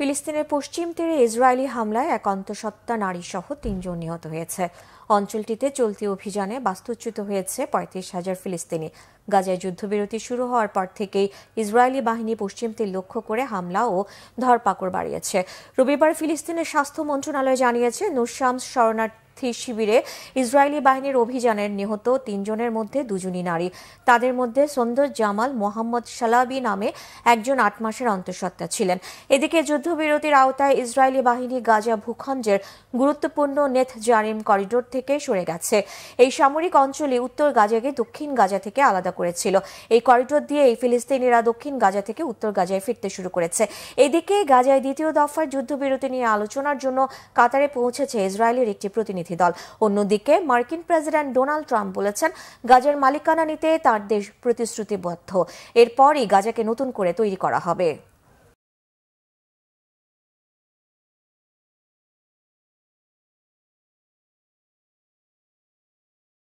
ফিলিস্তিনের পশ্চিম তীরে ইসরায়েলি হামলায় এক অন্তঃসত্ত্বা নারীসহ ৩ জন নিহত হয়েছে। অঞ্চলটিতে চলতি অভিযানে বাস্তুচ্যুত হয়েছে ৩৫,০০০ ফিলিস্তিনি। গাজায় যুদ্ধবিরতি শুরু হওয়ার পর থেকেই ইসরায়েলি বাহিনী পশ্চিম তীর লক্ষ্য করে হামলা ও ধরপাকড় বাড়িয়েছে। রবিবার ফিলিস্তিনের স্বাস্থ্য মন্ত্রণালয় জানিয়েছে, নুরশামস শরণার্থী শিবিরে ইসরায়েলি বাহিনীর অভিযানের নিহত ৩ জনের মধ্যে ২ জনই নারী। তাদের মধ্যে সন্দর জামাল মোহাম্মদ সালাবি নামে একজন ৮ মাসের অন্তঃসত্ত্বা ছিলেন। এদিকে যুদ্ধবিরতির আওতায় ইসরায়েলি বাহিনী গাজা ভূখণ্ডের গুরুত্বপূর্ণ নেথ জারিম করিডোর থেকে সরে গেছে। এই সামরিক অঞ্চলে উত্তর গাজাকে দক্ষিণ গাজা থেকে আলাদা করেছিল। এই করিডোর দিয়ে ফিলিস্তিনিরা দক্ষিণ গাজা থেকে উত্তর গাজায় ফিরতে শুরু করেছে। এদিকে গাজায় দ্বিতীয় দফার যুদ্ধবিরতি নিয়ে আলোচনার জন্য কাতারে পৌঁছেছে ইসরায়েলের একটি প্রতিনিধি দল। অন্যদিকে মার্কিন প্রেসিডেন্ট ডোনাল্ড ট্রাম্প বলেছেন, গাজার মালিকানা নিতে তার দেশ প্রতিশ্রুতিবদ্ধ। এরপরই গাজাকে নতুন করে তৈরি করা হবে।